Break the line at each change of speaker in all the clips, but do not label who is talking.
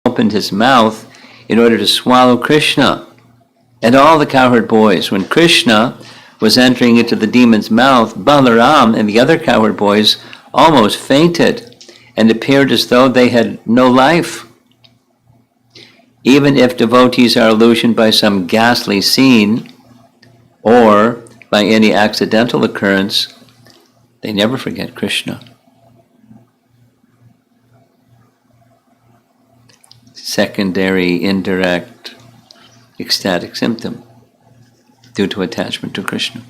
opened his mouth in order to swallow Krishna and all the cowherd boys. When Krishna was entering into the demon's mouth, Balaram and the other cowherd boys almost fainted and appeared as though they had no life. Even if devotees are illusioned by some ghastly scene or by any accidental occurrence, they never forget Krishna. Secondary, indirect, ecstatic symptom due to attachment to Krishna.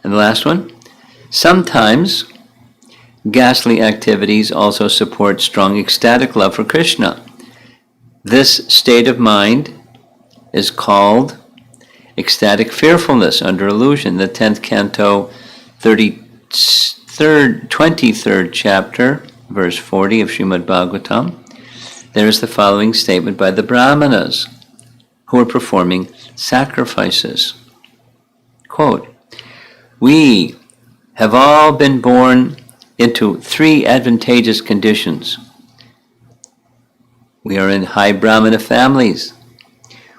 And the last one, sometimes ghastly activities also support strong ecstatic love for Krishna. This state of mind is called ecstatic fearfulness under illusion. The 10th canto, 23rd chapter, verse 40 of Srimad Bhagavatam. There is the following statement by the Brahmanas who are performing sacrifices. Quote, "We have all been born into three advantageous conditions. We are in high Brahmana families.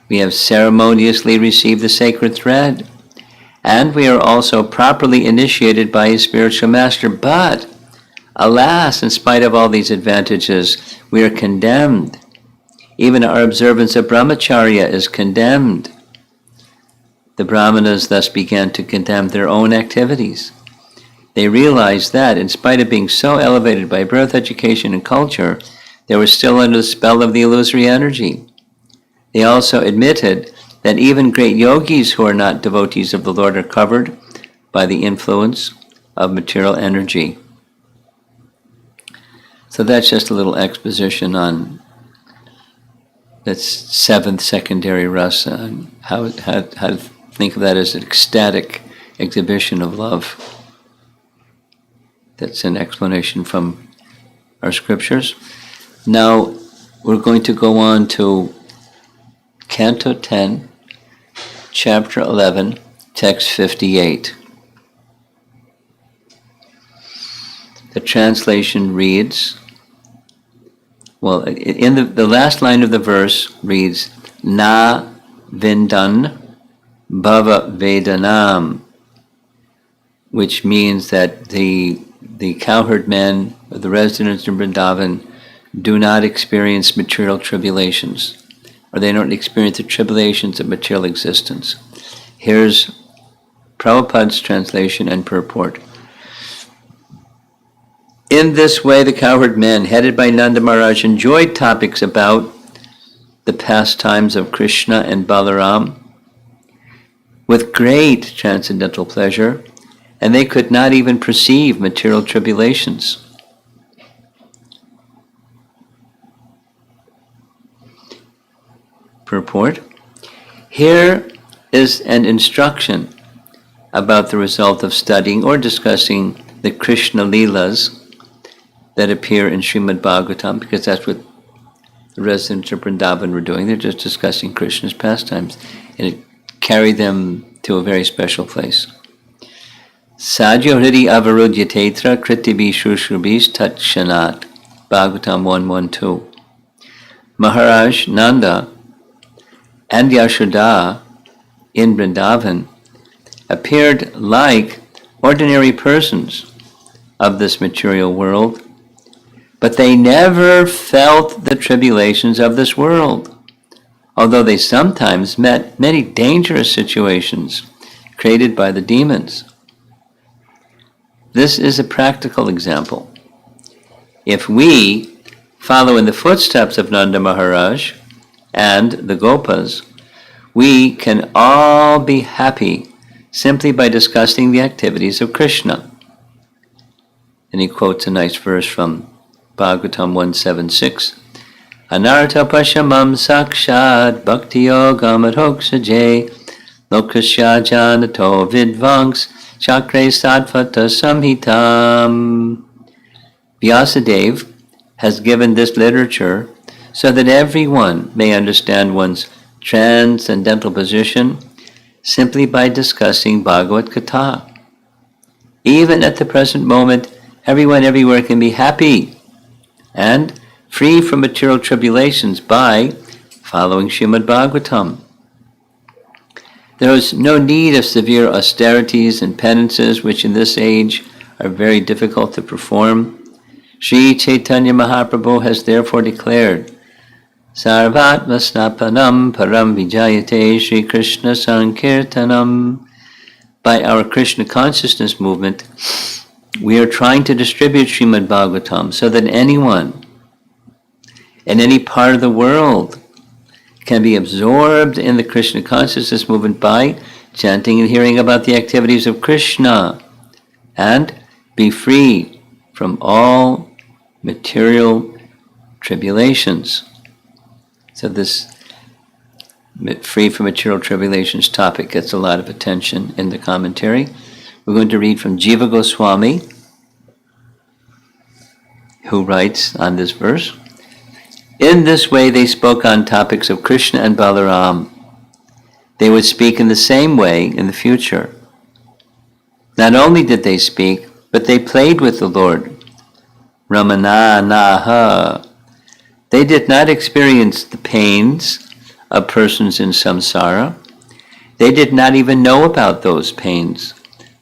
We have ceremoniously received the sacred thread, and we are also properly initiated by a spiritual master. But, alas, in spite of all these advantages, we are condemned. Even our observance of brahmacharya is condemned." The Brahmanas thus began to condemn their own activities. They realized that, in spite of being so elevated by birth, education, and culture, they were still under the spell of the illusory energy. They also admitted that even great yogis who are not devotees of the Lord are covered by the influence of material energy. So that's just a little exposition on that seventh secondary rasa and how to think of that as an ecstatic exhibition of love. That's an explanation from our scriptures. Now we're going to go on to Canto 10, Chapter 11, Text 58. The translation reads, well, in the last line of the verse reads, "Na vindan bhava vedanam," which means that the cowherd men, or the residents of Vrindavan, do not experience material tribulations, or they don't experience the tribulations of material existence. Here's Prabhupada's translation and purport. In this way, the cowherd men, headed by Nanda Maharaj, enjoyed topics about the pastimes of Krishna and Balaram with great transcendental pleasure, and they could not even perceive material tribulations. Purport. Here is an instruction about the result of studying or discussing the Krishna Leelas that appear in Srimad Bhagavatam, because that's what the residents of Vrindavan were doing. They're just discussing Krishna's pastimes, and it carried them to a very special place. Sajyo hridi avarudya tetra kritibi shushrubis tatshanat. Bhagavatam 1:1-2. Maharaj Nanda and Yashoda in Vrindavan appeared like ordinary persons of this material world, but they never felt the tribulations of this world, although they sometimes met many dangerous situations created by the demons. This is a practical example. If we follow in the footsteps of Nanda Maharaj and the Gopas, we can all be happy simply by discussing the activities of Krishna. And he quotes a nice verse from Bhagavatam 1:7-6. Anartha pashamam sakshat bhakti yogam adhoksaje lokasya janato vidvanks chakre sadvata samhitam. Vyasadeva has given this literature so that everyone may understand one's transcendental position simply by discussing Bhagavad Katha. Even at the present moment, everyone everywhere can be happy, and free from material tribulations by following Srimad Bhagavatam. There is no need of severe austerities and penances, which in this age are very difficult to perform. Sri Chaitanya Mahaprabhu has therefore declared, Sarvatma Snapanam Param Vijayate Sri Krishna Sankirtanam. By our Krishna consciousness movement, we are trying to distribute Srimad Bhagavatam so that anyone in any part of the world can be absorbed in the Krishna consciousness movement by chanting and hearing about the activities of Krishna and be free from all material tribulations. So this free from material tribulations topic gets a lot of attention in the commentary. We're going to read from Jiva Goswami, who writes on this verse, in this way they spoke on topics of Krishna and Balaram. They would speak in the same way in the future. Not only did they speak, but they played with the Lord. Ramana Naha. They did not experience the pains of persons in samsara. They did not even know about those pains,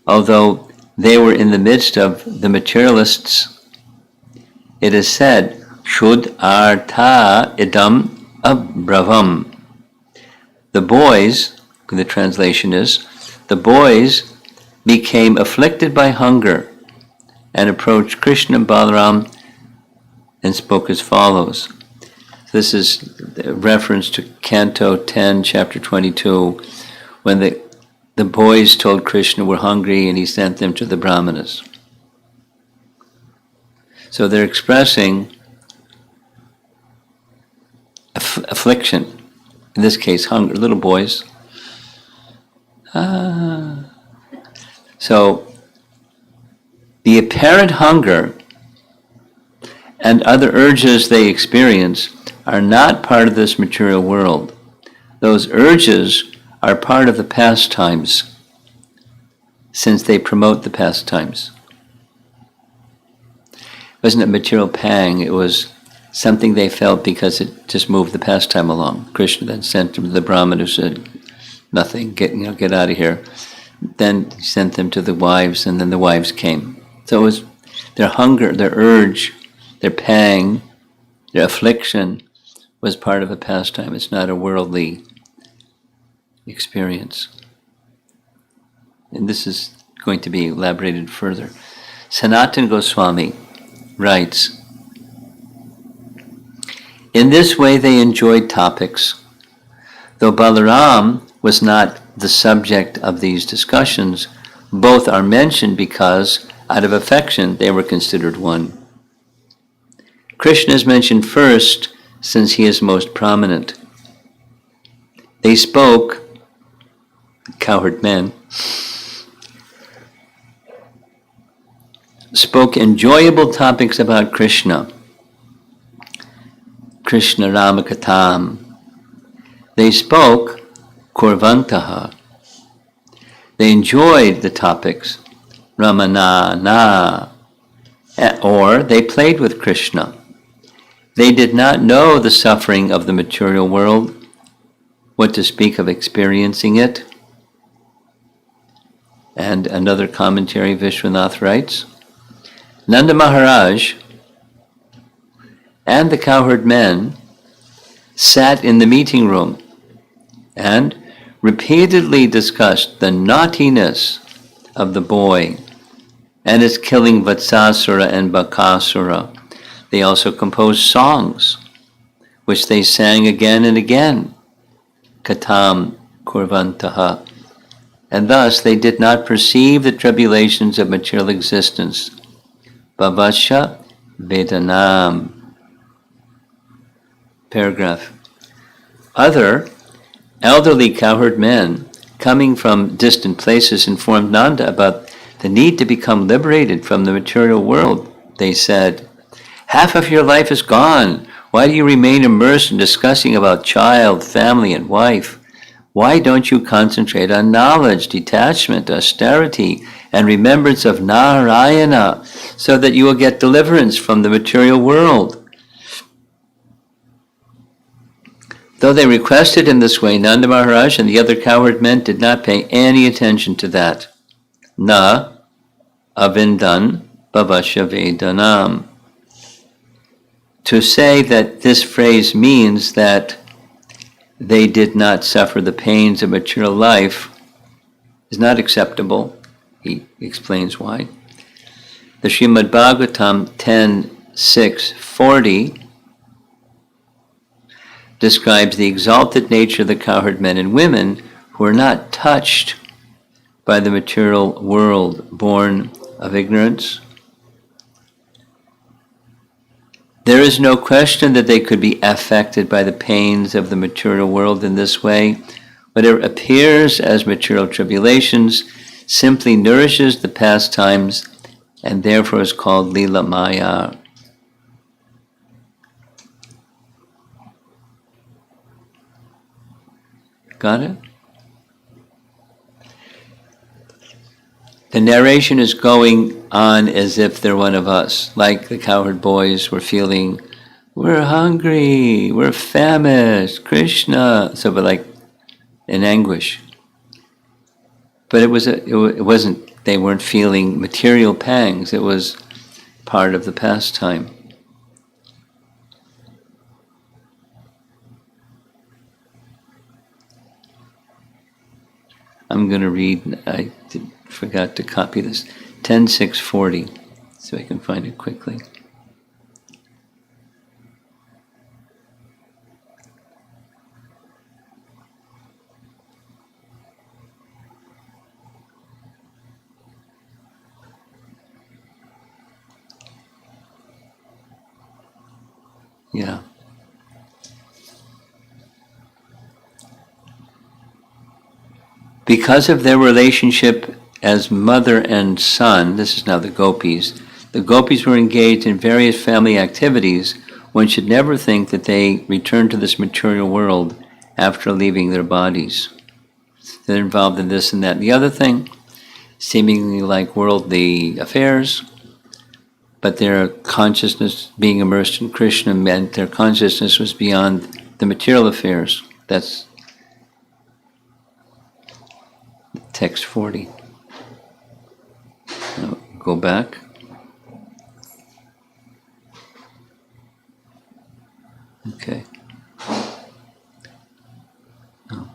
although they were in the midst of the materialists. It is said, Shud Artha Idam Abravam. The boys, the translation is, the boys became afflicted by hunger and approached Krishna and Balaram and spoke as follows. This is a reference to Canto 10, Chapter 22, when the boys told Krishna were hungry and he sent them to the Brahmanas. So they're expressing affliction, in this case hunger, little boys. So the apparent hunger and other urges they experience are not part of this material world. Those urges are part of the pastimes, since they promote the pastimes. It wasn't a material pang, it was something they felt because it just moved the pastime along. Krishna then sent them to the Brahman who said, nothing, get out of here. Then he sent them to the wives, and then the wives came. So it was their hunger, their urge, their pang, their affliction was part of a pastime. It's not a worldly experience. And this is going to be elaborated further. Sanatana Goswami writes, in this way they enjoyed topics. Though Balaram was not the subject of these discussions, both are mentioned because, out of affection, they were considered one. Krishna is mentioned first, since he is most prominent. They spoke, cowherd men, spoke enjoyable topics about Krishna, Krishna Rama Katham. They spoke Kurvantaha. They enjoyed the topics Ramana, or they played with Krishna. They did not know the suffering of the material world, what to speak of experiencing it. And another commentary, Vishwanath writes, Nanda Maharaj and the cowherd men sat in the meeting room and repeatedly discussed the naughtiness of the boy and his killing Vatsasura and Bakasura. They also composed songs, which they sang again and again, Katham Kurvantaha, and thus they did not perceive the tribulations of material existence. Bhavasya Vedanam. Paragraph. Other elderly cowherd men coming from distant places informed Nanda about the need to become liberated from the material world. They said, half of your life is gone. Why do you remain immersed in discussing about child, family, and wife? Why don't you concentrate on knowledge, detachment, austerity, and remembrance of Narayana so that you will get deliverance from the material world? Though they requested in this way, Nanda Maharaj and the other cowherd men did not pay any attention to that. Na avindan bhavasya vedanam. To say that this phrase means that they did not suffer the pains of material life is not acceptable. He explains why. The Srimad Bhagavatam 10.6.40 describes the exalted nature of the cowherd men and women who are not touched by the material world born of ignorance. There is no question that they could be affected by the pains of the material world in this way. Whatever appears as material tribulations simply nourishes the pastimes and therefore is called Lila Maya. Got it? The narration is going on as if they're one of us, like the cowherd boys were feeling, we're hungry, we're famished, Krishna, so but like in anguish. But it wasn't, they weren't feeling material pangs, it was part of the pastime. I'm going to read, I forgot to copy this, 10.6.40, so I can find it quickly. Yeah. Because of their relationship as mother and son, this is now the gopis were engaged in various family activities. One should never think that they return to this material world after leaving their bodies. They're involved in this and that and the other thing, seemingly like worldly affairs, but their consciousness, being immersed in Krishna, meant their consciousness was beyond the material affairs. That's text 40. Now, go back. Okay. Oh.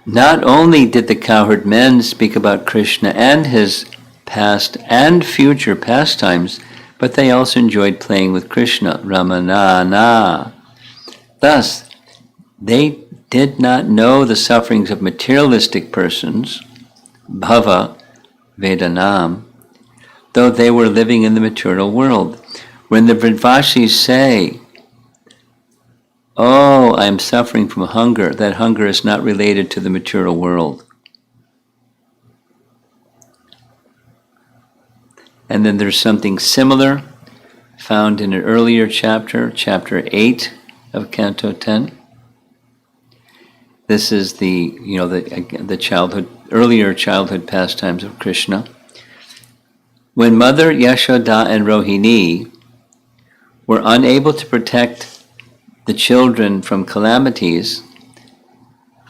Not only did the cowherd men speak about Krishna and his past and future pastimes, but they also enjoyed playing with Krishna, Ramanana. Thus, they did not know the sufferings of materialistic persons, bhava vedanam, though they were living in the material world. When the Vrinvasis say, oh, I am suffering from hunger, that hunger is not related to the material world. And then there's something similar found in an earlier chapter, chapter 8 of Canto 10. This is the earlier childhood pastimes of Krishna. When Mother Yashoda and Rohini were unable to protect the children from calamities,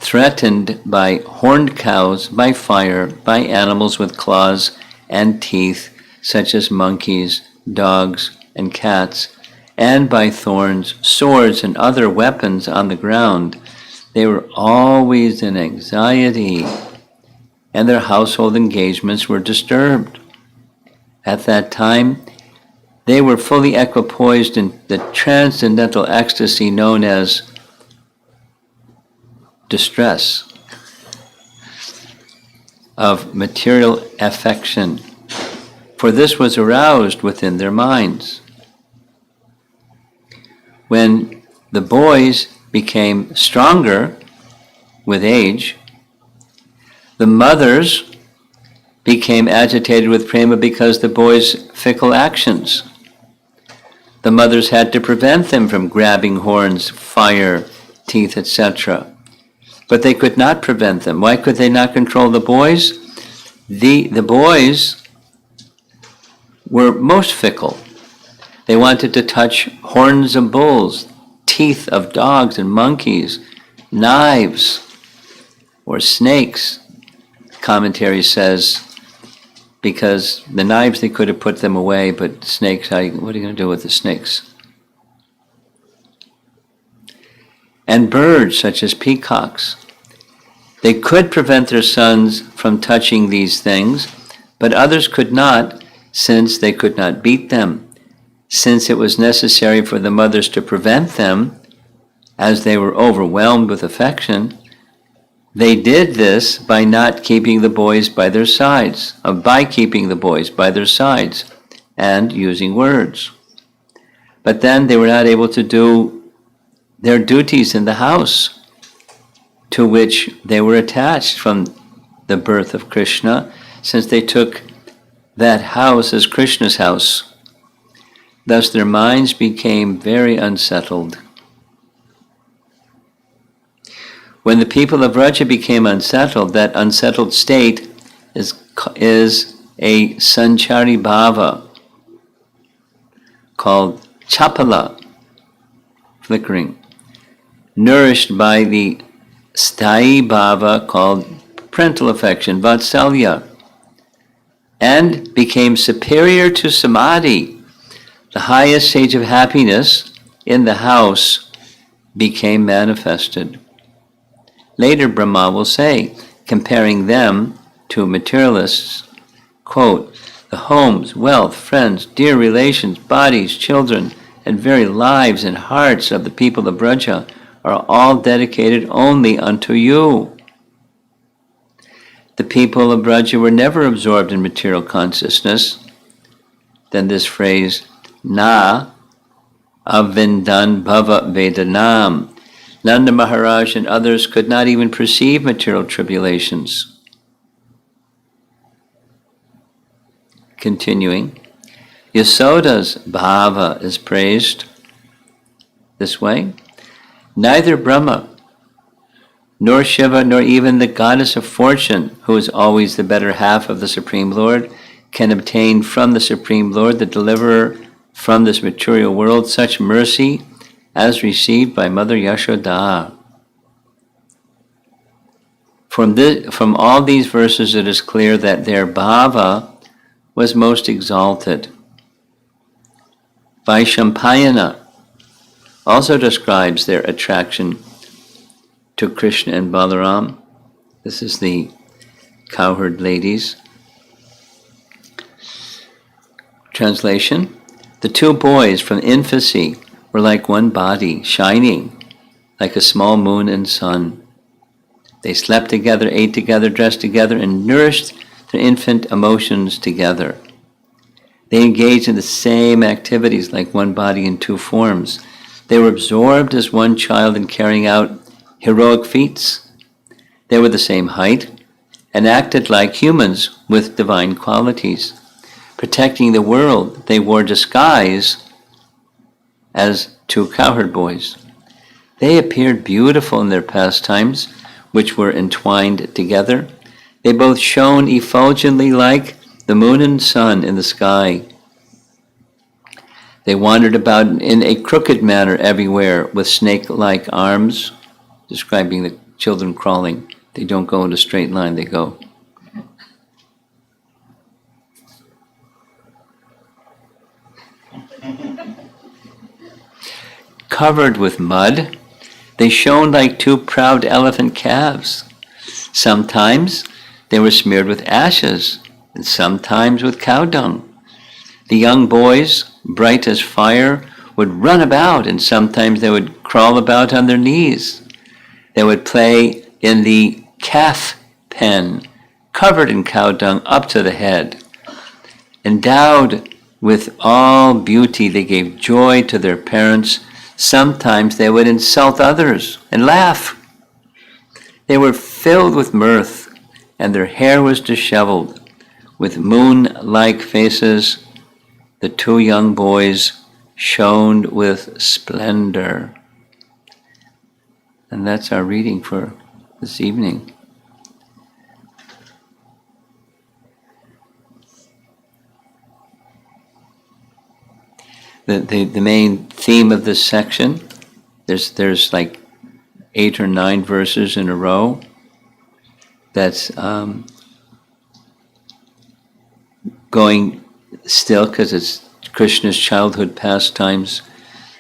threatened by horned cows, by fire, by animals with claws and teeth, such as monkeys, dogs, and cats, and by thorns, swords, and other weapons on the ground, they were always in anxiety, and their household engagements were disturbed. At that time, they were fully equipoised in the transcendental ecstasy known as distress of material affection, for this was aroused within their minds. When the boys became stronger with age, the mothers became agitated with prema because the boys' fickle actions. The mothers had to prevent them from grabbing horns, fire, teeth, etc. But they could not prevent them. Why could they not control the boys? The boys were most fickle. They wanted to touch horns of bulls, teeth of dogs and monkeys, knives or snakes. Commentary says, because the knives they could have put them away, but snakes, what are you going to do with the snakes? And birds such as peacocks. They could prevent their sons from touching these things, but others could not, since they could not beat them. Since it was necessary for the mothers to prevent them, as they were overwhelmed with affection, they did this by not keeping the boys by their sides, and using words. But then they were not able to do their duties in the house to which they were attached from the birth of Krishna, since they took that house as Krishna's house. Thus their minds became very unsettled. When the people of Vraja became unsettled, that unsettled state is a sanchari bhava called chapala, flickering, nourished by the sthayi bhava called parental affection, vatsalya, and became superior to samadhi. The highest stage of happiness in the house became manifested. Later Brahma will say, comparing them to materialists, quote, the homes, wealth, friends, dear relations, bodies, children, and very lives and hearts of the people of Vraja are all dedicated only unto you. The people of Vraja were never absorbed in material consciousness. Then this phrase, na avindan bhava vedanam. Nanda Maharaj and others could not even perceive material tribulations. Continuing, Yasoda's bhava is praised this way. Neither Brahma, nor Shiva, nor even the goddess of fortune, who is always the better half of the Supreme Lord, can obtain from the Supreme Lord, the deliverer from this material world, such mercy as received by Mother Yashoda. From all these verses, it is clear that their bhava was most exalted. Vaishampayana also describes their attraction to Krishna and Balaram. This is the cowherd ladies. Translation: the two boys from infancy were like one body, shining like a small moon and sun. They slept together, ate together, dressed together, and nourished their infant emotions together. They engaged in the same activities like one body in two forms. They were absorbed as one child in carrying out heroic feats. They were the same height and acted like humans with divine qualities. Protecting the world, they wore disguise as two cowherd boys. They appeared beautiful in their pastimes, which were entwined together. They both shone effulgently like the moon and sun in the sky. They wandered about in a crooked manner everywhere with snake-like arms, describing the children crawling. They don't go in a straight line, they go. Covered with mud, they shone like two proud elephant calves. Sometimes they were smeared with ashes, and sometimes with cow dung. The young boys, bright as fire, would run about, and sometimes they would crawl about on their knees. They would play in the calf pen, covered in cow dung up to the head. Endowed with all beauty, they gave joy to their parents. Sometimes they would insult others and laugh. They were filled with mirth, and their hair was disheveled. With moon-like faces, the two young boys shone with splendor. And that's our reading for this evening. the main theme of this section, there's like 8 or 9 verses in a row that's going still, because it's Krishna's childhood pastimes.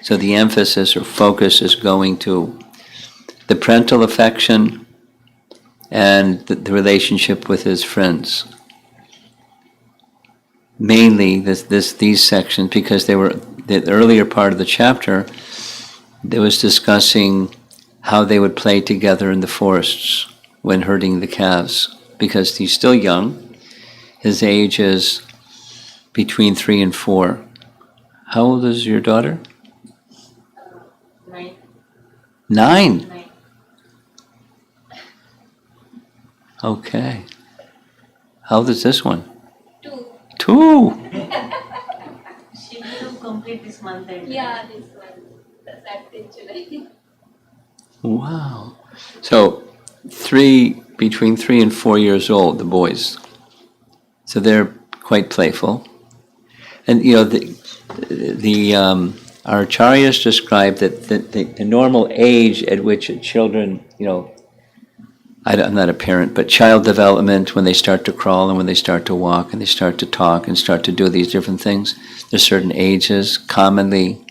So the emphasis or focus is going to the parental affection and the relationship with his friends. Mainly these sections, because they were the earlier part of the chapter, it was discussing how they would play together in the forests when herding the calves, because he's still young. His age is between 3 and 4. How old is your daughter?
9.
9? Okay. How old is this one?
2.
2?
She will complete this month end.
Yeah, this one. That's in July.
Wow. So between 3 and 4 years old, the boys. So they're quite playful. And our acharyas described that the normal age at which children, I'm not a parent, but child development, when they start to crawl and when they start to walk and they start to talk and start to do these different things, there's certain ages commonly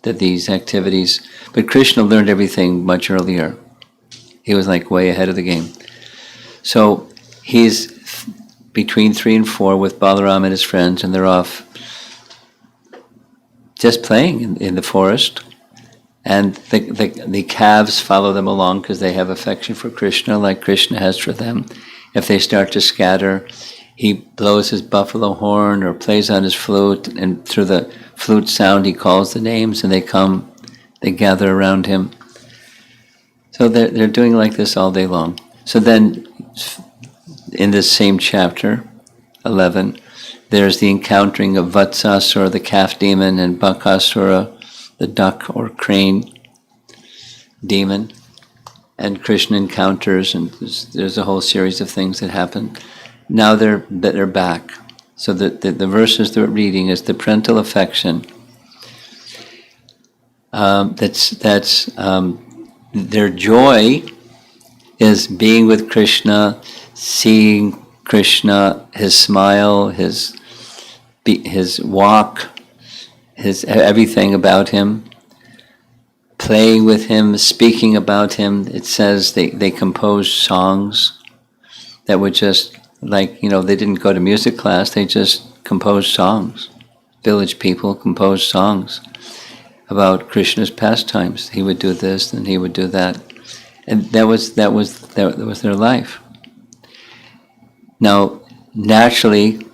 that these activities, but Krishna learned everything much earlier. He was like way ahead of the game. So he's between 3 and 4 with Balaram and his friends, and they're off just playing in the forest. And the calves follow them along because they have affection for Krishna, like Krishna has for them. If they start to scatter, he blows his buffalo horn or plays on his flute, and through the flute sound he calls the names, and they gather around him. So they're doing like this all day long. So then, in this same chapter, 11, there's the encountering of Vatsasura, the calf demon, and Bakasura, the duck or crane demon. And Krishna encounters, and there's a whole series of things that happen. Now they're back. So the verses that we're reading is the parental affection. Their joy is being with Krishna, seeing Krishna, his smile, his walk, his everything about him, playing with him, speaking about him. It says they composed songs that were just like, they didn't go to music class, they just composed songs. Village people composed songs about Krishna's pastimes. He would do this and he would do that. And that was their life. Now, naturally,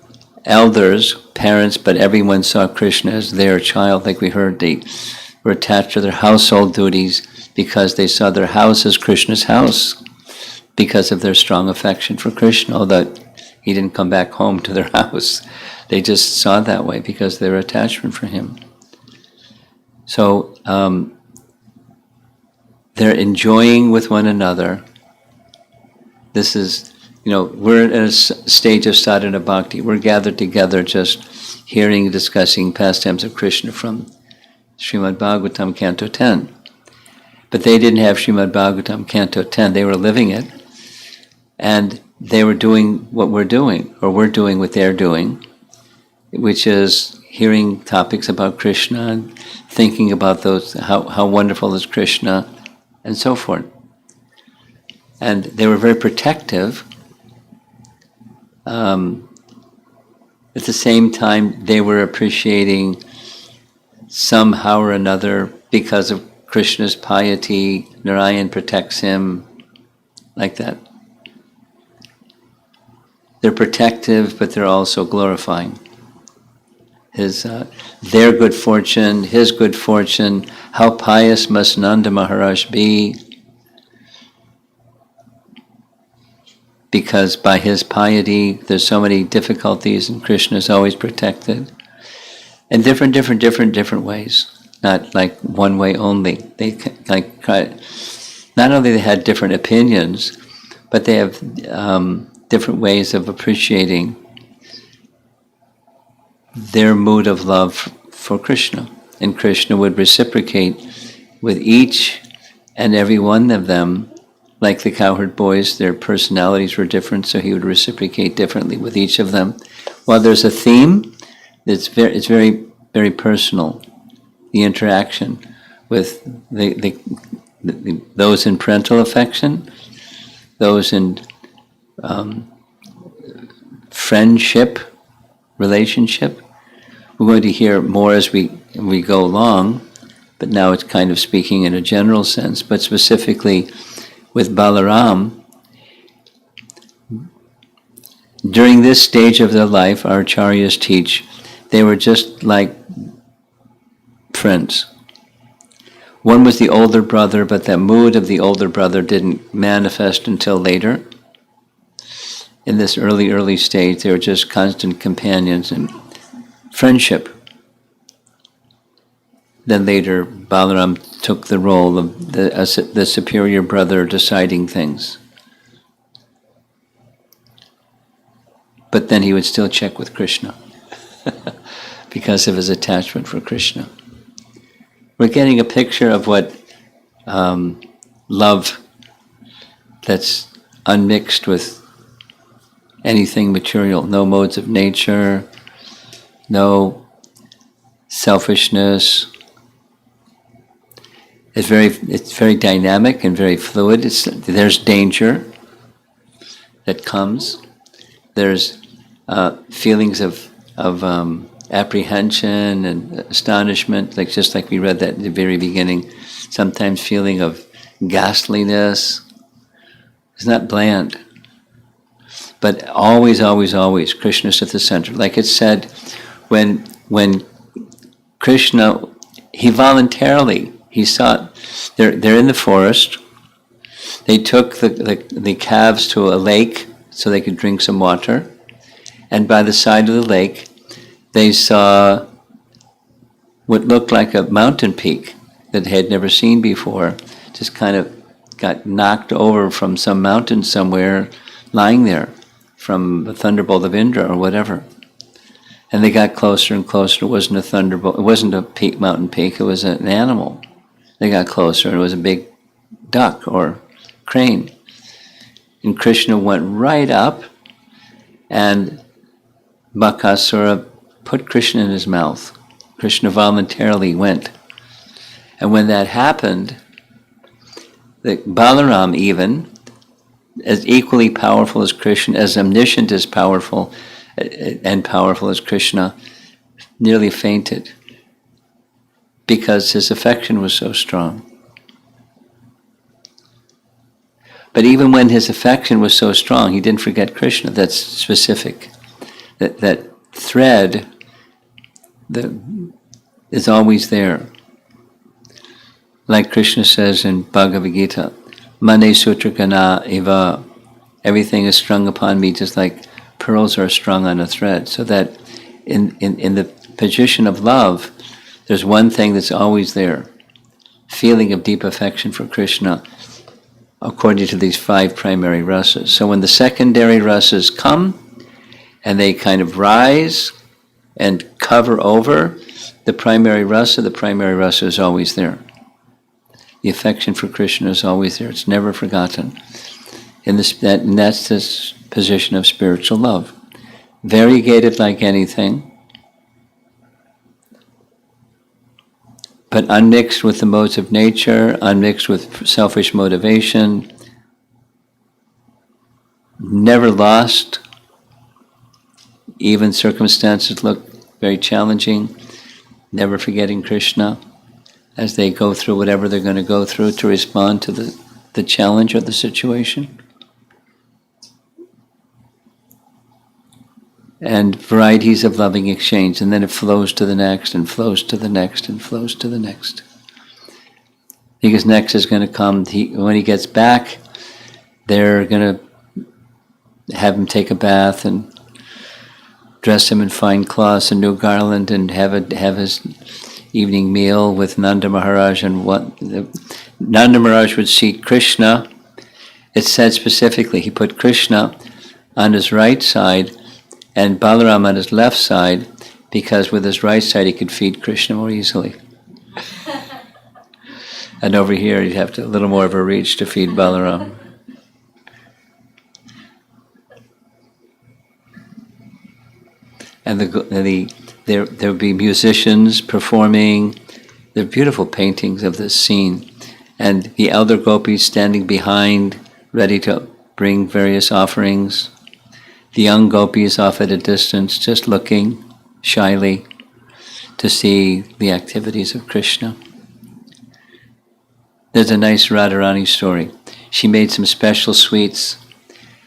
elders, parents, but everyone saw Krishna as their child, like we heard. They were attached to their household duties because they saw their house as Krishna's house, because of their strong affection for Krishna, although he didn't come back home to their house. They just saw it that way because of their attachment for him. So they're enjoying with one another. This is, we're at a stage of sadhana bhakti. We're gathered together just hearing and discussing pastimes of Krishna from Srimad Bhagavatam Canto 10. But they didn't have Srimad Bhagavatam Canto 10. They were living it. And they were doing what we're doing, or we're doing what they're doing, which is hearing topics about Krishna and thinking about those, how wonderful is Krishna, and so forth. And they were very protective. At the same time, they were appreciating somehow or another, because of Krishna's piety, Narayan protects him, like that. They're protective, but they're also glorifying their good fortune, his good fortune. How pious must Nanda Maharaj be? Because by his piety, there's so many difficulties, and Krishna is always protected. In different ways, not like one way only. They not only they had different opinions, but they have different ways of appreciating their mood of love for Krishna. and Krishna would reciprocate with each and every one of them. Like the cowherd boys, their personalities were different, so he would reciprocate differently with each of them. While there's a theme, it's very, very personal. The interaction with those in parental affection, those in friendship, relationship. We're going to hear more as we go along, but now it's kind of speaking in a general sense, but specifically with Balaram. During this stage of their life, our acharyas teach, they were just like friends. One was the older brother, but that mood of the older brother didn't manifest until later. In this early stage, they were just constant companions and friendship. Then later, Balaram took the role of the superior brother deciding things. But then he would still check with Krishna because of his attachment for Krishna. We're getting a picture of what love that's unmixed with anything material, no modes of nature, no selfishness. It's very dynamic and very fluid. There's danger that comes. There's feelings of apprehension and astonishment, just like we read that at the very beginning. Sometimes feeling of ghastliness. It's not bland. But always, always, always, Krishna's at the center. Like it said, when Krishna, he voluntarily, he sought, they're in the forest. They took the calves to a lake so they could drink some water. And by the side of the lake, they saw what looked like a mountain peak that they had never seen before. Just kind of got knocked over from some mountain somewhere, lying there from a thunderbolt of Indra or whatever. And they got closer and closer. It wasn't a thunderbolt. It wasn't a peak, mountain peak. It was an animal. They got closer, and it was a big duck or crane. And Krishna went right up, and Bakasura put Krishna in his mouth. Krishna voluntarily went. And when that happened, Balaram even, as equally powerful as Krishna, as omniscient as powerful as Krishna, nearly fainted because his affection was so strong. But even when his affection was so strong, he didn't forget Krishna. That's specific. That thread that is always there. Like Krishna says in Bhagavad Gita, Mane Sutragana Eva, everything is strung upon me just like pearls are strung on a thread. So that in the position of love, there's one thing that's always there, feeling of deep affection for Krishna, according to these 5 primary rasas. So when the secondary rasas come, and they kind of rise and cover over the primary rasa is always there. The affection for Krishna is always there. It's never forgotten. And that's this position of spiritual love. Variegated like anything, but unmixed with the modes of nature, unmixed with selfish motivation, never lost. Even circumstances look very challenging, never forgetting Krishna as they go through whatever they're going to go through to respond to the challenge or the situation. And varieties of loving exchange, and then it flows to the next, and flows to the next, and flows to the next. Because next is going to come, when he gets back, they're going to have him take a bath and dress him in fine cloths, a new garland, and have his evening meal with Nanda Maharaj. And Nanda Maharaj would seat Krishna. It said specifically, he put Krishna on his right side and Balaram on his left side, because with his right side he could feed Krishna more easily. And over here, you'd have to a little more of a reach to feed Balaram. And there would be musicians performing. There are beautiful paintings of this scene. And the elder gopis standing behind, ready to bring various offerings. The young gopis off at a distance, just looking shyly to see the activities of Krishna. There's a nice Radharani story. She made some special sweets.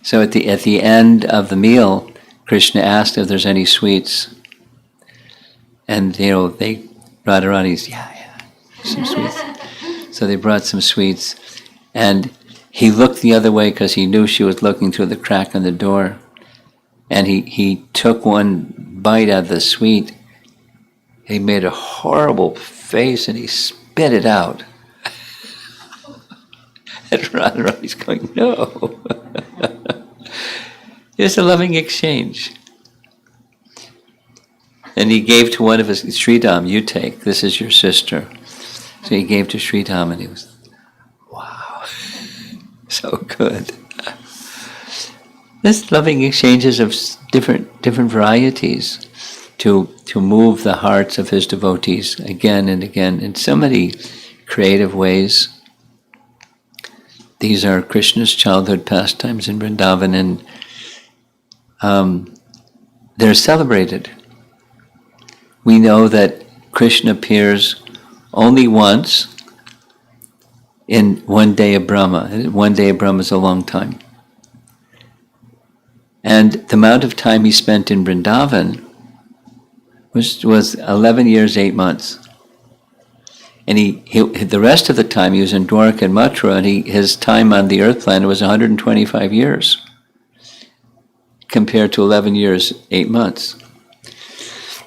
So at the end of the meal, Krishna asked if there's any sweets. And Radharani's, yeah, some sweets. So they brought some sweets. And he looked the other way because he knew she was looking through the crack in the door. And he took one bite out of the sweet. He made a horrible face and he spit it out. And Radharani's going, no. It's a loving exchange. And he gave to one of his, Sridham, you take, this is your sister. So he gave to Sridham and he was, wow, so good. This loving exchanges of different varieties to move the hearts of his devotees again and again in so many creative ways. These are Krishna's childhood pastimes in Vrindavan, and they're celebrated. We know that Krishna appears only once in one day of Brahma. One day of Brahma is a long time. And the amount of time he spent in Vrindavan was 11 years, 8 months. And the rest of the time he was in Dwarka and Mathura, and his time on the earth planet was 125 years, compared to 11 years, 8 months.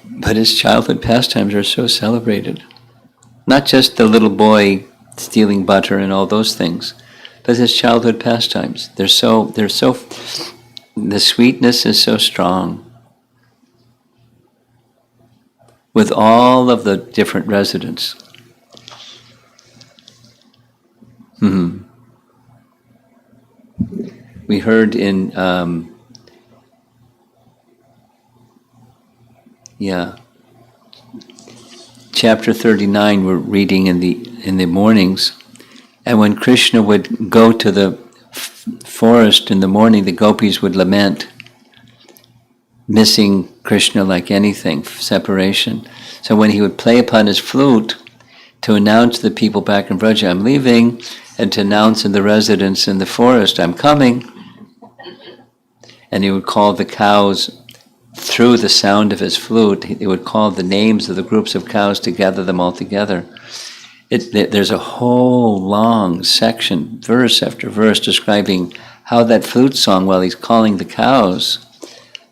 But his childhood pastimes are so celebrated. Not just the little boy stealing butter and all those things, but his childhood pastimes. The sweetness is so strong. With all of the different residents. We heard in chapter 39, we're reading in the mornings, and when Krishna would go to the forest in the morning, the gopis would lament, missing Krishna like anything, separation. So when he would play upon his flute to announce to the people back in Vraja, I'm leaving, and to announce in the residents in the forest, I'm coming, and he would call the cows through the sound of his flute. He would call the names of the groups of cows to gather them all together. There's a whole long section, verse after verse, describing how that flute song, while he's calling the cows,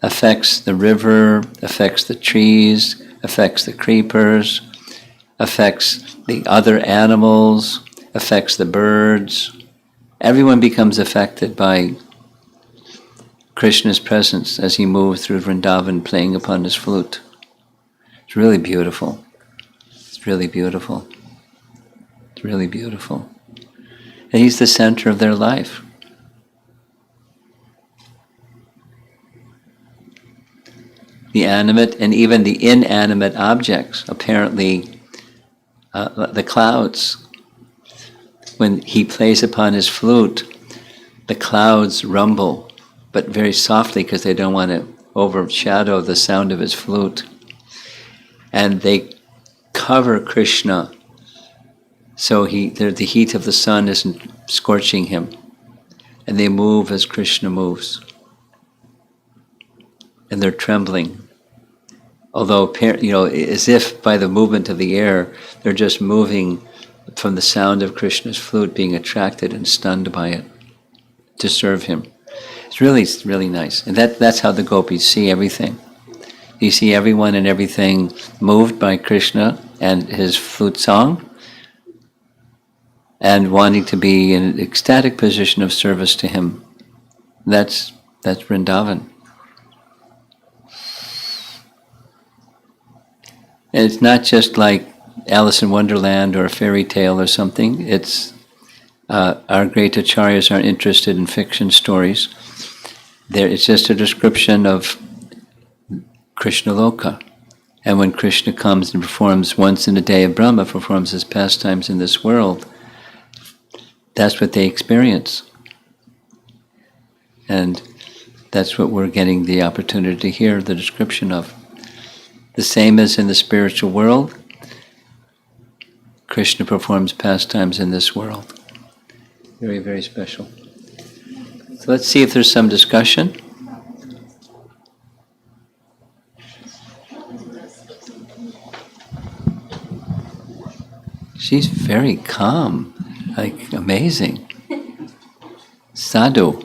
affects the river, affects the trees, affects the creepers, affects the other animals, affects the birds. Everyone becomes affected by Krishna's presence as he moves through Vrindavan playing upon his flute. It's really beautiful. It's really beautiful. It's really beautiful. And he's the center of their life. The animate and even the inanimate objects, apparently the clouds. When he plays upon his flute, the clouds rumble, but very softly because they don't want to overshadow the sound of his flute. And they cover Krishna so the heat of the sun isn't scorching him. And they move as Krishna moves. And they're trembling. Although, as if by the movement of the air, they're just moving from the sound of Krishna's flute, being attracted and stunned by it to serve him. It's really nice. And that's how the gopis see everything. You see everyone and everything moved by Krishna and his flute song, and wanting to be in an ecstatic position of service to him. That's Vrindavan. And it's not just like Alice in Wonderland or a fairy tale or something. It's our great acharyas aren't interested in fiction stories. It's just a description of Krishna Loka. And when Krishna comes and performs once in a day of Brahma, performs his pastimes in this world, that's what they experience. And that's what we're getting the opportunity to hear the description of. The same as in the spiritual world, Krishna performs pastimes in this world. Very, very special. So let's see if there's some discussion. She's very calm, like amazing. Sadhu.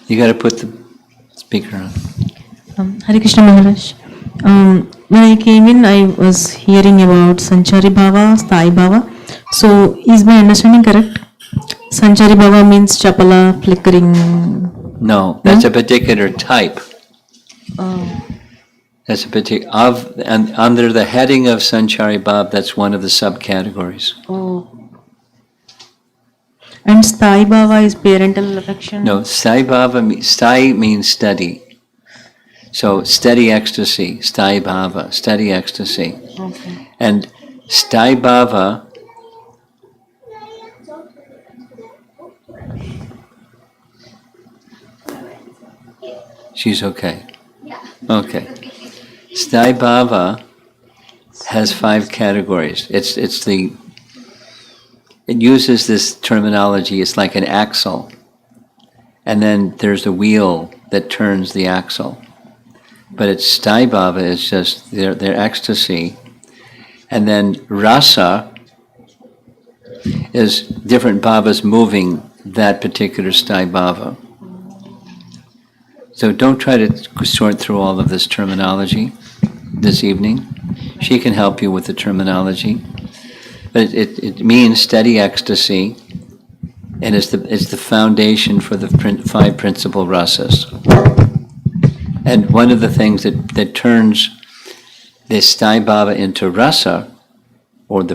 You got to put the speaker on.
Hare Krishna Maharaj. When I came in, I was hearing about Sanchari Bhava, Sthai Bhava. So, is my understanding correct? Sanchari Bhava means chapala, flickering.
No, that's a particular type. That's a particular and under the heading of Sanchari Bhav, that's one of the subcategories.
Oh. And Sthai Bhava is parental affection?
No, Sthai means steady. So steady ecstasy, Sthai Bhava, steady ecstasy.
Okay.
And Sthai Bhava she's okay. Okay. Sthai Bhava has 5 categories. It uses this terminology, it's like an axle. And then there's a wheel that turns the axle. But it's Sthai Bhava is just their ecstasy. And then rasa is different bhavas moving that particular Sthai Bhava. So don't try to sort through all of this terminology this evening. She can help you with the terminology. But it means steady ecstasy, and it's the foundation for the 5 principal rasas. And one of the things that turns the Sthai Bhava into rasa, or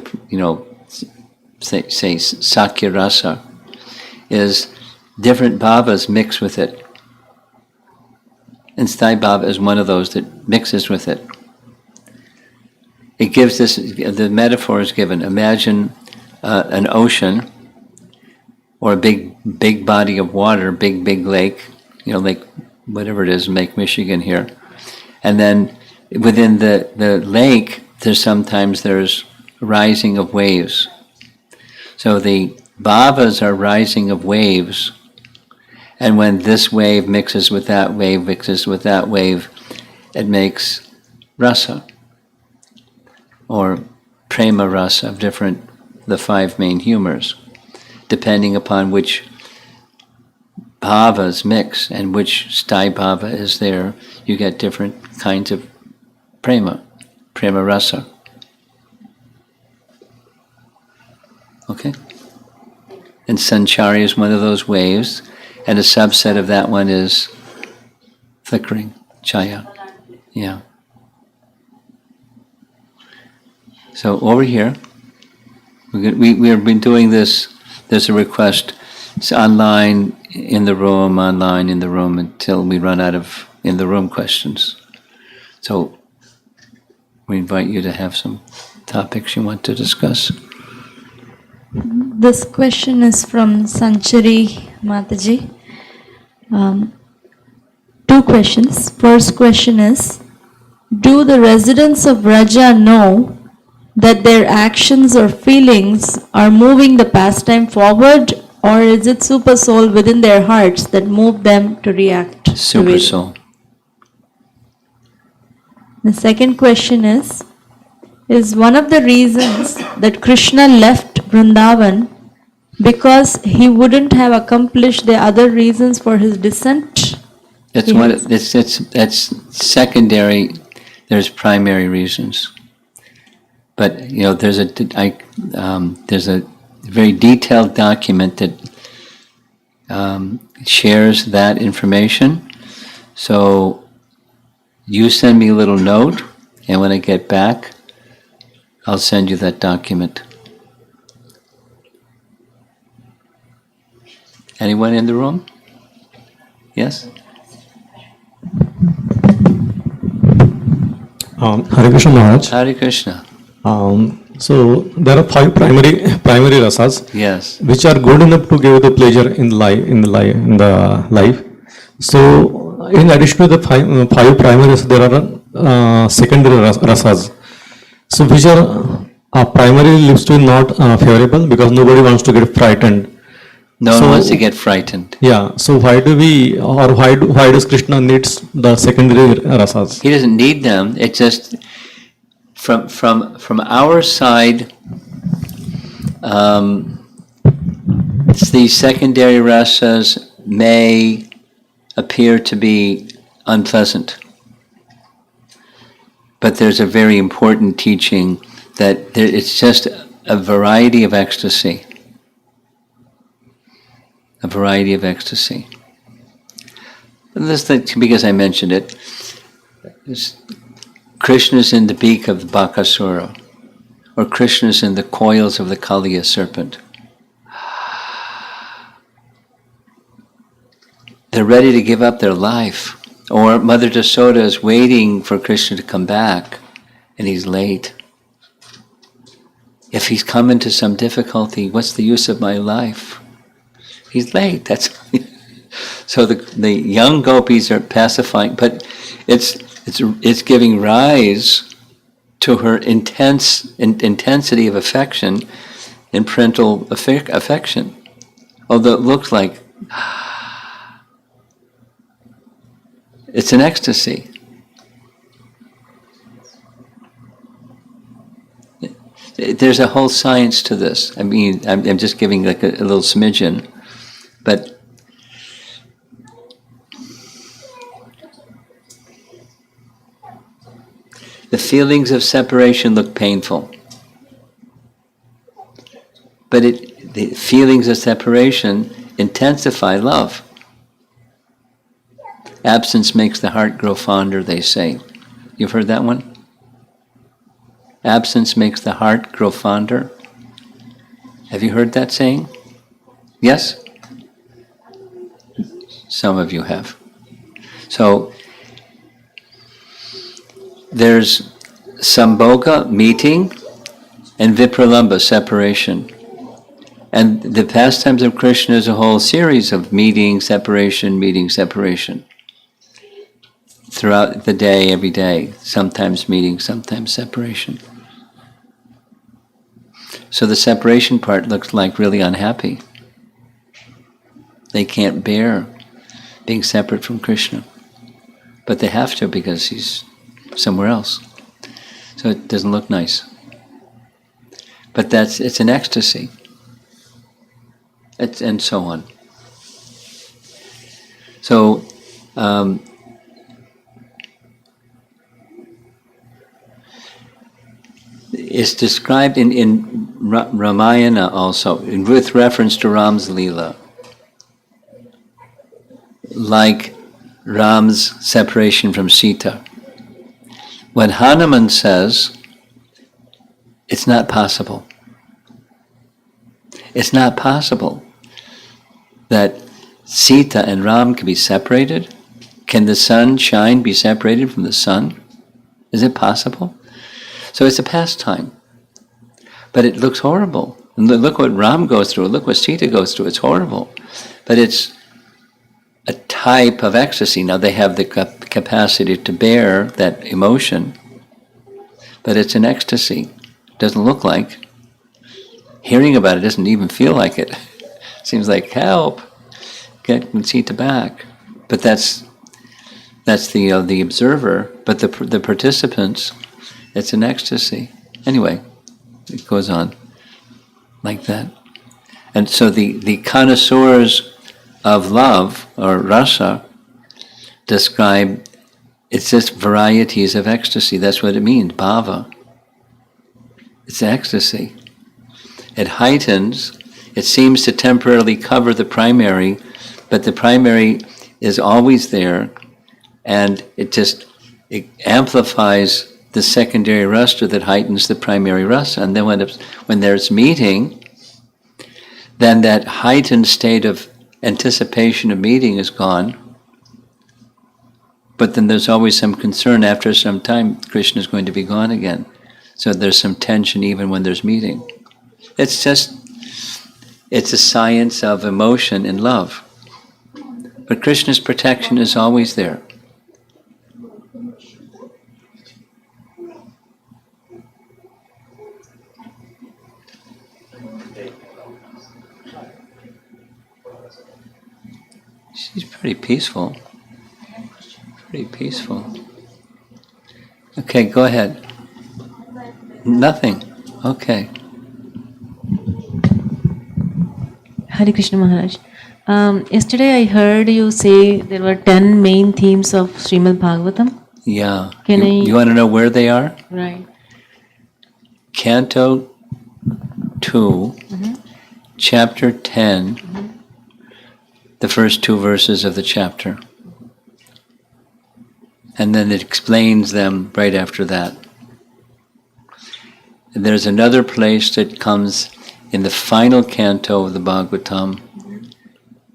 say Sakya rasa, is different bhavas mix with it. And Sthai Bhava is one of those that mixes with it. It gives the metaphor is given. Imagine an ocean or a big body of water, big lake, like whatever it is, Lake Michigan here. And then within the lake, there's rising of waves. So the bhavas are rising of waves. And when this wave mixes with that wave, it makes rasa, or prema rasa of the 5 main humors. Depending upon which bhavas mix and which Sthai Bhava is there, you get different kinds of prema rasa. Okay? And Sanchari is one of those waves, and a subset of that one is flickering, chaya. Yeah. So over here, we have been doing this. There's a request. It's online in the room until we run out of in the room questions. So we invite you to have some topics you want to discuss.
This question is from Sanchari Mataji. 2 questions. First question is, do the residents of Vraja know that their actions or feelings are moving the pastime forward, or is it super soul within their hearts that move them to react?
Super soul.
The second question is one of the reasons that Krishna left Vrindavan because he wouldn't have accomplished the other reasons for his descent?
That's secondary. There's primary reasons. But there's a very detailed document that shares that information. So you send me a little note, and when I get back, I'll send you that document. Anyone in the room? Yes?
Hare Krishna Maharaj.
Hare Krishna.
So there are five primary rasas,
Yes.
which are good enough to give the pleasure in the life. So in addition to the five primary rasas, there are secondary rasas. So which are primarily lives to not favorable because nobody wants to get frightened.
No one
So-
wants to get frightened.
Yeah. So why does Krishna needs the secondary rasas?
He doesn't need them. It's just from our side. These secondary rasas may appear to be unpleasant, but there's a very important teaching that it's just a variety of ecstasy. A variety of ecstasy. Because I mentioned it, Krishna's in the beak of the Bakasura, or Krishna's in the coils of the Kaliya serpent. They're ready to give up their life. Or Mother Yasoda is waiting for Krishna to come back, and he's late. If he's come into some difficulty, what's the use of my life? He's late. That's so the young gopis are pacifying, but it's giving rise to her intensity of affection and parental affection. Although it looks like it's an ecstasy. There's a whole science to this. I mean, I'm just giving like a little smidgen, but the feelings of separation look painful. But the feelings of separation intensify love. Absence makes the heart grow fonder, they say. You've heard that one? Absence makes the heart grow fonder. Have you heard that saying? Yes? Some of you have. So, there's Sambhoga, meeting, and Vipralambha, separation. And the pastimes of Krishna is a whole series of meeting, separation, throughout the day, every day. Sometimes meeting, sometimes separation. So the separation part looks like really unhappy. They can't bear being separate from Krishna. But they have to because he's somewhere else. So it doesn't look nice. But it's an ecstasy. And so on. So, it's described in Ramayana also, with reference to Ram's Leela, like Ram's separation from Sita. When Hanuman says, it's not possible. It's not possible that Sita and Ram can be separated. Can the sunshine be separated from the sun? Is it possible? So it's a pastime. But it looks horrible. And look what Ram goes through. Look what Sita goes through. It's horrible. But it's a type of ecstasy. Now they have the capacity to bear that emotion. But it's an ecstasy. It doesn't look like. Hearing about it doesn't even feel like it. Seems like, help, get Sita back. But that's the observer. But the participants, it's an ecstasy. Anyway, it goes on like that. And so the connoisseurs of love, or rasa, describe, it's just varieties of ecstasy. That's what it means, bhava. It's ecstasy. It heightens, it seems to temporarily cover the primary, but the primary is always there, and it amplifies the secondary rasa that heightens the primary rasa. And then when there's meeting, then that heightened state of anticipation of meeting is gone. But then there's always some concern after some time, Krishna is going to be gone again. So there's some tension even when there's meeting. It's a science of emotion and love. But Krishna's protection is always there. She's pretty peaceful. Pretty peaceful. Okay, go ahead. Nothing. Okay.
Hare Krishna Maharaj. Yesterday I heard you say there were 10 main themes of Srimad Bhagavatam.
Yeah.
Can
You want to know where they are?
Right.
Canto 2, Chapter 10, the first 2 verses of the chapter. And then it explains them right after that. And there's another place that comes in the final canto of the Bhagavatam,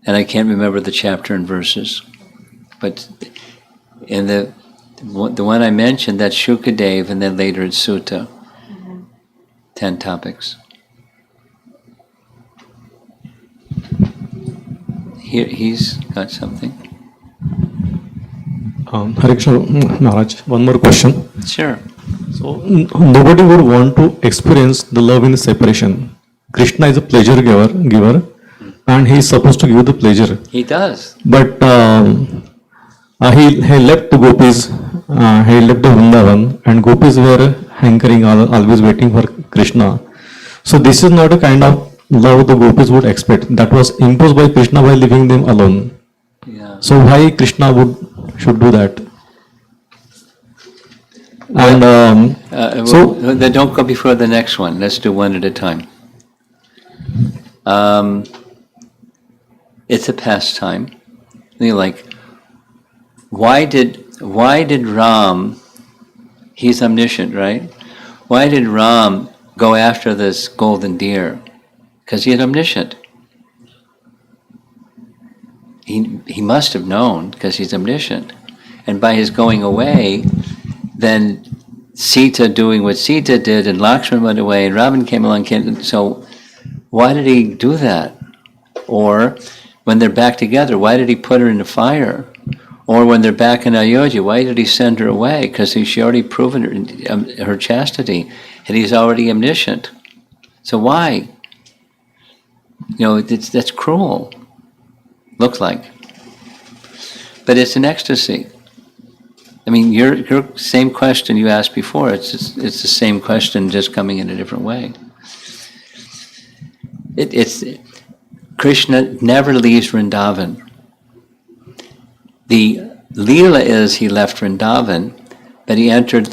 and I can't remember the chapter and verses. But in the one I mentioned, that's Shukadev, and then later it's Sutta. 10 topics. Here, he's got something.
Hare Krishna Maharaj, one more question.
Sure.
So nobody would want to experience the love in separation. Krishna is a pleasure giver, and he is supposed to give the pleasure.
He does.
But he left the gopis, he left the Vrindavan, and gopis were hankering, always waiting for Krishna. So this is not a kind of love the gopis would expect. That was imposed by Krishna by leaving them alone.
Yeah.
So why Krishna should do that? And
Then don't go before the next one. Let's do one at a time. It's a pastime. Why did Ram? He's omniscient, right? Why did Ram go after this golden deer? Because he's omniscient. He must have known because he's omniscient. And by his going away, then Sita doing what Sita did, and Lakshman went away, and Ravan came along. So why did he do that? Or when they're back together, why did he put her in the fire? Or when they're back in Ayodhya, why did he send her away? Because she already proven her chastity, and he's already omniscient. So why? That's cruel. Looks like. But it's an ecstasy. I mean, your same question you asked before, it's the same question, just coming in a different way. It's Krishna never leaves Vrindavan. The Leela is he left Vrindavan, but he entered,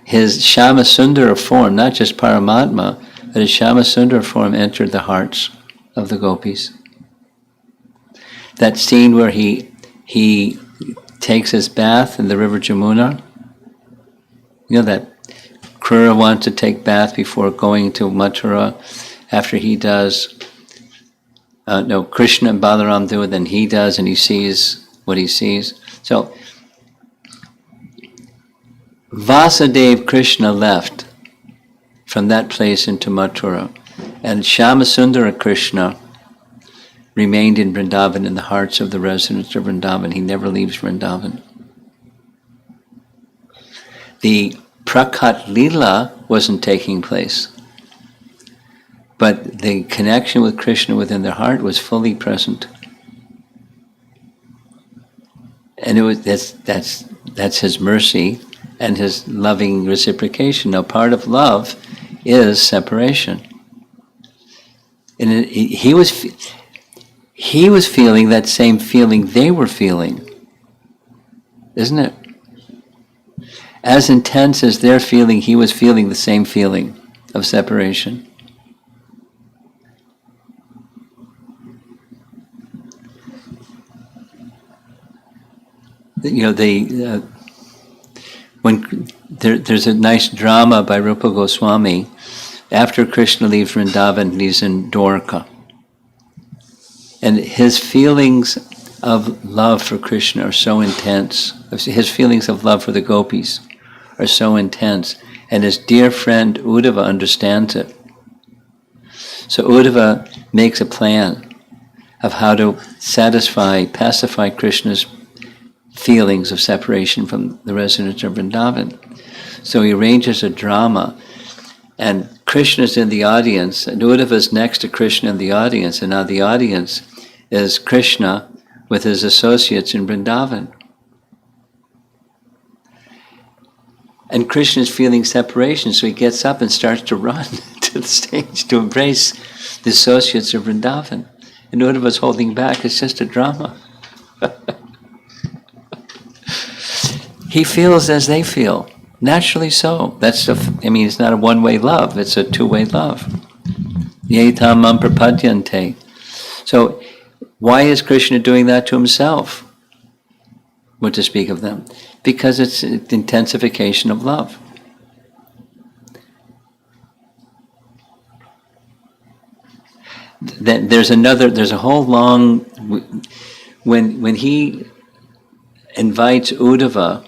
his Shama Sundara form, not just Paramatma, but his Shama Sundara form entered the hearts of the gopis. That scene where he takes his bath in the river Jamuna, that Krura wants to take bath before going to Mathura. After he does, Krishna and Balaram do it, then he does, and he sees what he sees. So, Vasudeva Krishna left from that place into Mathura, and Shyamasundara Krishna remained in Vrindavan, in the hearts of the residents of Vrindavan. He never leaves Vrindavan. The Prakat Leela wasn't taking place, but the connection with Krishna within their heart was fully present. And that's his mercy and his loving reciprocation. Now, part of love is separation. And he was feeling that same feeling they were feeling, isn't it? as intense as they're feeling, he was feeling the same feeling of separation. When there's a nice drama by Rupa Goswami, after Krishna leaves Vrindavan, he's in Dwarka. And his feelings of love for Krishna are so intense. His feelings of love for the gopis are so intense. And his dear friend Uddhava understands it. So Uddhava makes a plan of how to pacify Krishna's feelings of separation from the residents of Vrindavan. So he arranges a drama, and Krishna's in the audience, and Uddhava's next to Krishna in the audience, and now the audience is Krishna with his associates in Vrindavan. And Krishna is feeling separation, so he gets up and starts to run to the stage to embrace the associates of Vrindavan. And Uddhava's holding back. It's just a drama. He feels as they feel, naturally so. It's not a one-way love, it's a two-way love. Yetam mam prapadyante. So why is Krishna doing that to himself? What to speak of them? Because it's intensification of love. Then there's a whole long, when he invites Uddhava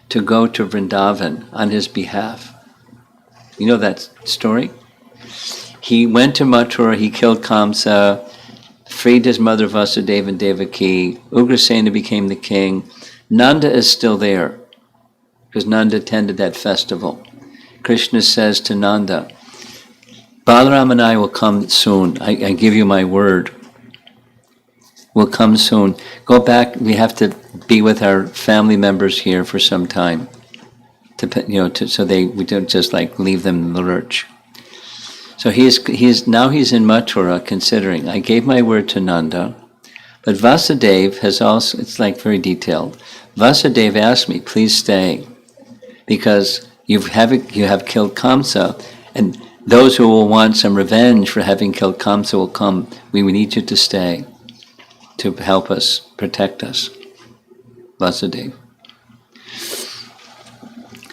to go to Vrindavan on his behalf. You know that story? He went to Mathura, he killed Kamsa, freed his mother Vasudeva and Devaki, Ugrasena became the king. Nanda is still there, because Nanda attended that festival. Krishna says to Nanda, Balaram and I will come soon. I give you my word. We'll come soon. Go back. We have to be with our family members here for some time, so we don't just leave them in the lurch. So he's in Mathura considering. I gave my word to Nanda, but Vasudeva has also. It's very detailed. Vasudeva asked me, please stay, because you have killed Kamsa, and those who will want some revenge for having killed Kamsa will come. We need you to stay to help us, protect us. Vasudeva.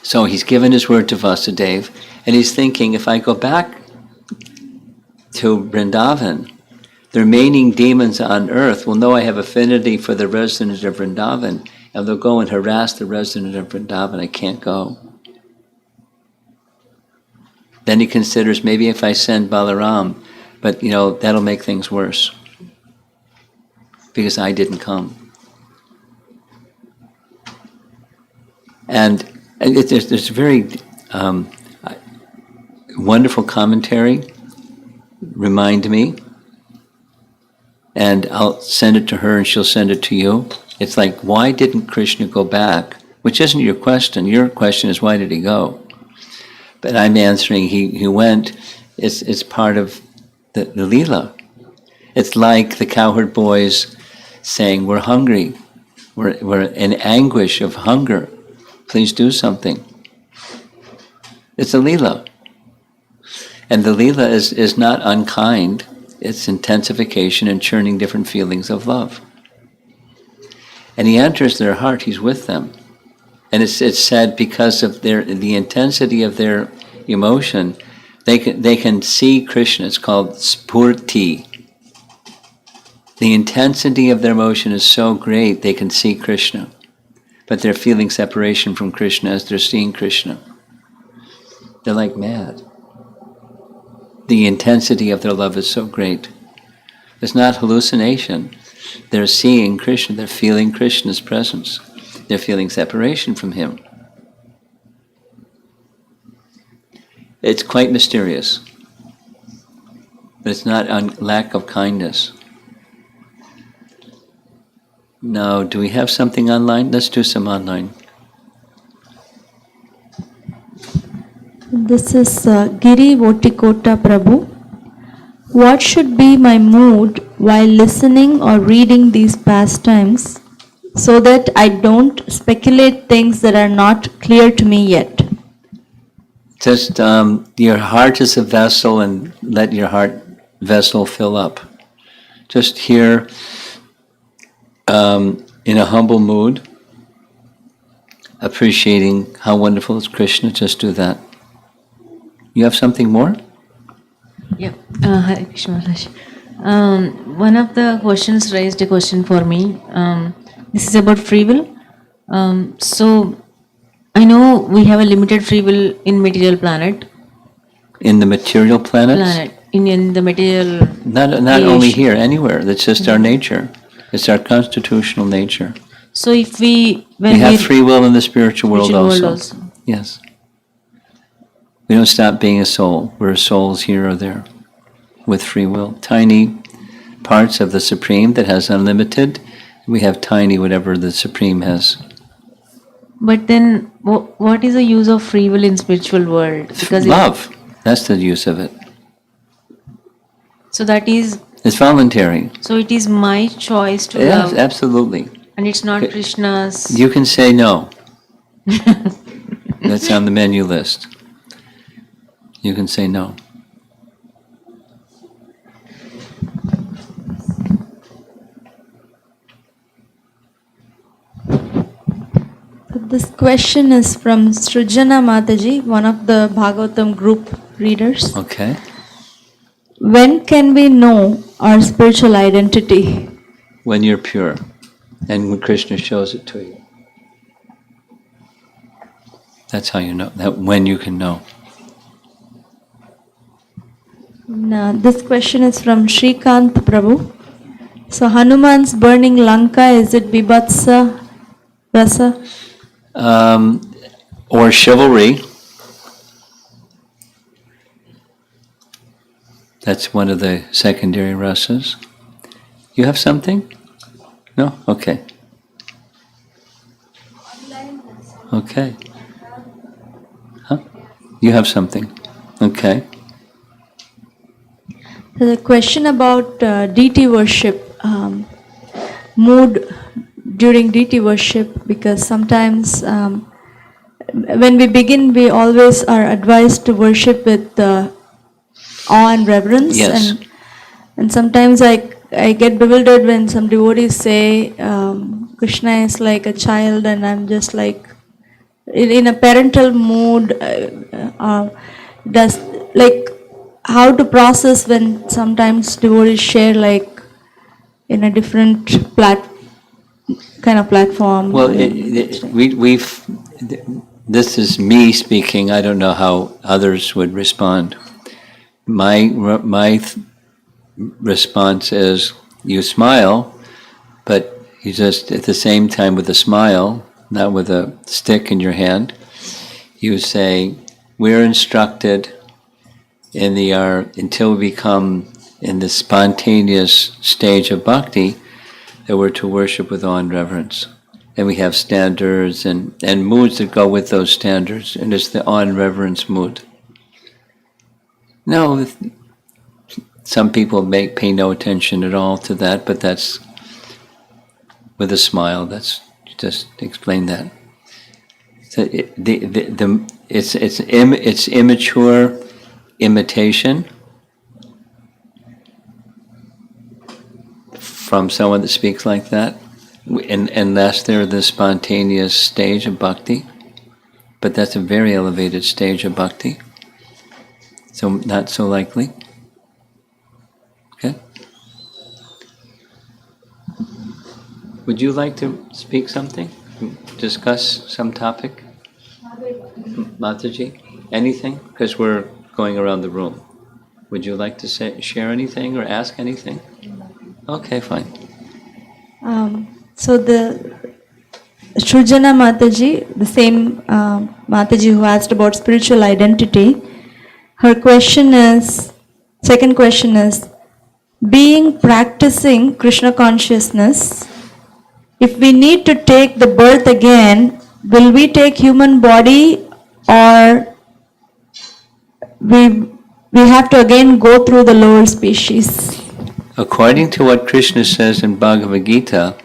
So he's given his word to Vasudeva, and he's thinking, if I go back to Vrindavan, the remaining demons on earth will know I have affinity for the residents of Vrindavan, and they'll go and harass the resident of Vrindavan. I can't go. Then he considers, maybe if I send Balaram, but that'll make things worse, because I didn't come. And there's a very wonderful commentary, remind me, and I'll send it to her and she'll send it to you. It's why didn't Krishna go back? Which isn't your question. Your question is, why did he go? But I'm answering, he went. It's part of the Leela. It's like the cowherd boys saying, we're hungry. We're in anguish of hunger. Please do something. It's a Leela. And the Leela is not unkind. It's intensification and churning different feelings of love. And he enters their heart, he's with them. And it's said because of the intensity of their emotion, they can see Krishna. It's called spurti. The intensity of their emotion is so great they can see Krishna, but they're feeling separation from Krishna as they're seeing Krishna. They're like mad. The intensity of their love is so great. It's not hallucination. They're seeing Krishna. They're feeling Krishna's presence. They're feeling separation from him. It's quite mysterious, but it's not lack of kindness. Now, do we have something online? Let's do some online.
This is Giri Votikota Prabhu. What should be my mood while listening or reading these pastimes so that I don't speculate things that are not clear to me yet.
Just your heart is a vessel, and let your heart vessel fill up. Just here, in a humble mood, appreciating how wonderful is Krishna. Just do that. You have something more?
Yeah, Hare Krishna Maharaj. One of the questions raised a question for me. This is about free will. So, I know we have a limited free will in material planet.
In the material planets?
In the material.
Not only
creation.
here, anywhere. That's just our nature. It's our constitutional nature.
So, if when
We have free will in the spiritual world
spiritual
also.
world
Yes. We don't stop being a soul. We're souls here or there with free will. Tiny parts of the Supreme that has unlimited. We have tiny whatever the Supreme has.
But then, what is the use of free will in spiritual world? Because
Love. That's the use of it.
So that is.
It's voluntary.
So it is my choice to
Yes,
love,
absolutely.
and it's not Krishna's.
You can say no. That's on the menu list. You can say no.
This question is from Srujana Mataji, one of the Bhagavatam group readers.
Okay.
When can we know our spiritual identity?
When you're pure and when Krishna shows it to you. That's how you know, that when you can know.
Now, this question is from Shrikant Prabhu. So, Hanuman's burning Lanka, is it Bibhatsa Rasa?
Or chivalry. That's one of the secondary rasas. You have something? No? Okay. Okay. Huh? You have something. Okay.
The question about deity worship, mood during deity worship, because sometimes when we begin, we always are advised to worship with awe and reverence.
Yes.
And sometimes I get bewildered when some devotees say Krishna is like a child, and I'm just like in a parental mood. Does like how to process when sometimes devotees share like in a different kind of platform.
Well, this is me speaking. I don't know how others would respond. My response is you smile, but you just at the same time with a smile, not with a stick in your hand, you say, we're instructed until we become in the spontaneous stage of bhakti, that we're to worship with awe and reverence. And we have standards and moods that go with those standards, and it's the awe and reverence mood. No, some people pay no attention at all to that, but that's with a smile. That's just explain that. So it's immature imitation from someone that speaks like that, unless they're the spontaneous stage of bhakti. But that's a very elevated stage of bhakti. So not so likely. Okay? Would you like to speak something? Discuss some topic? Mataji? Anything? Because we're going around the room. Would you like to share anything or ask anything? Okay, fine.
So the Shrujana Mataji, the same Mataji who asked about spiritual identity, her second question is, being practicing Krishna consciousness, if we need to take the birth again, will we take human body, or we have to again go through the lower species?
According to what Krishna says in Bhagavad Gita,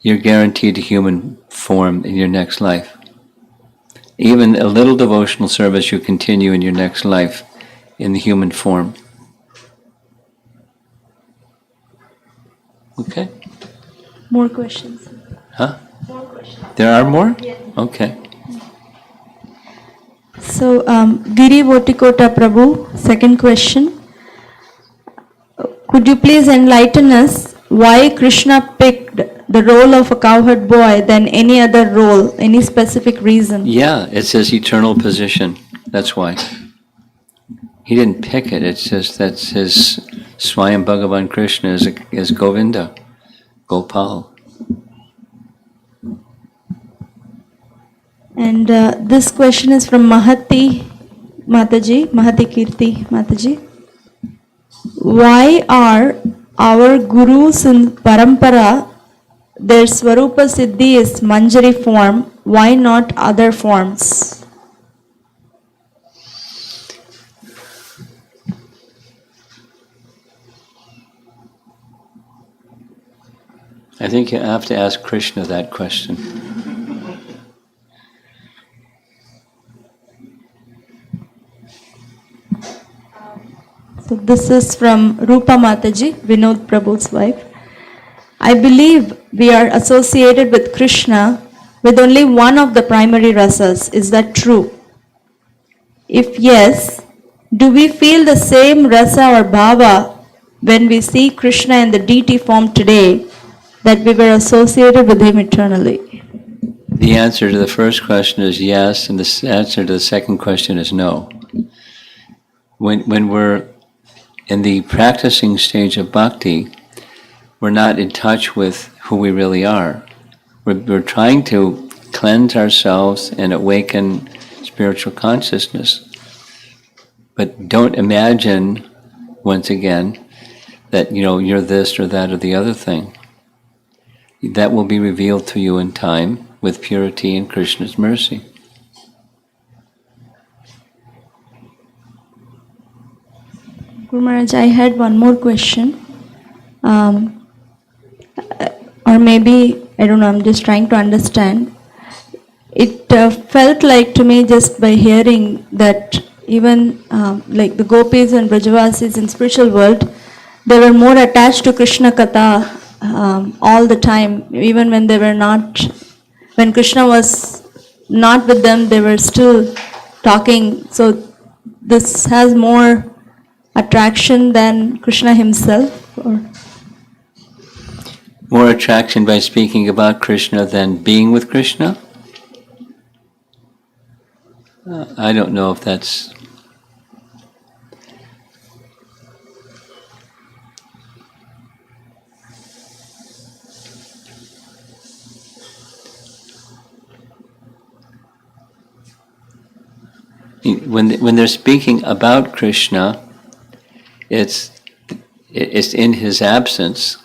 you're guaranteed a human form in your next life. Even a little devotional service you continue in your next life in the human form. Okay?
More questions.
Huh? There are more? Okay.
So, Giri Votikota Prabhu, second question. Could you please enlighten us why Krishna picked the role of a cowherd boy than any other role, any specific reason?
Yeah, it's his eternal position. That's why. He didn't pick it. It's just that's his Swayam Bhagavan Krishna is Govinda, Gopal.
And this question is from Mahati Mataji, Mahati Kirti Mataji. Why are our gurus in Parampara, their Swarupa Siddhi is Manjari form, why not other forms?
I think you have to ask Krishna that question.
So this is from Rupa Mataji, Vinod Prabhu's wife. I believe we are associated with Krishna with only one of the primary rasas. Is that true? If yes, do we feel the same rasa or bhava when we see Krishna in the deity form today that we were associated with him eternally?
The answer to the first question is yes, and the answer to the second question is no. When we're in the practicing stage of bhakti, we're not in touch with who we really are. We're trying to cleanse ourselves and awaken spiritual consciousness. But don't imagine, once again, that you're this or that or the other thing. That will be revealed to you in time with purity and Krishna's mercy.
Guru Maharaj, I had one more question. Or maybe, I don't know, I'm just trying to understand. It felt like to me just by hearing that even like the gopis and brajavasis in spiritual world, they were more attached to Krishna katha all the time, even when they were not, when Krishna was not with them, they were still talking. So this has more attraction than Krishna himself? Or?
More attraction by speaking about Krishna than being with Krishna? I don't know if that's... When they're speaking about Krishna, it's in his absence,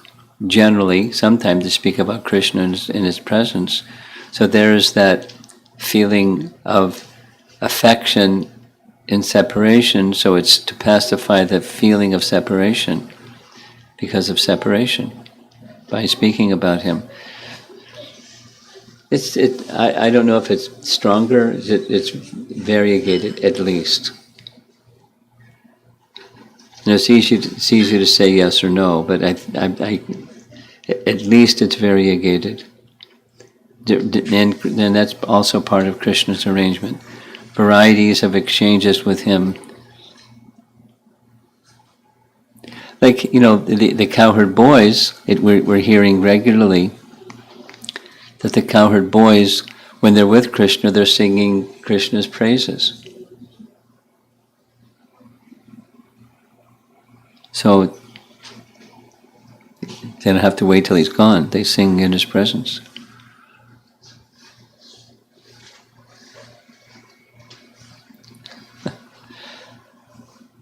generally. Sometimes they speak about Krishna in his presence. So there's that feeling of affection in separation, so it's to pacify the feeling of separation because of separation by speaking about him. I don't know if it's stronger, it's variegated at least. It's easy to say yes or no, but I at least it's variegated. And that's also part of Krishna's arrangement. Varieties of exchanges with him. Like, the cowherd boys, we're hearing regularly that the cowherd boys, when they're with Krishna, they're singing Krishna's praises. So they don't have to wait till he's gone. They sing in his presence.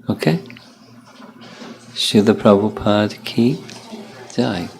Okay? Srila Prabhupada ki jai.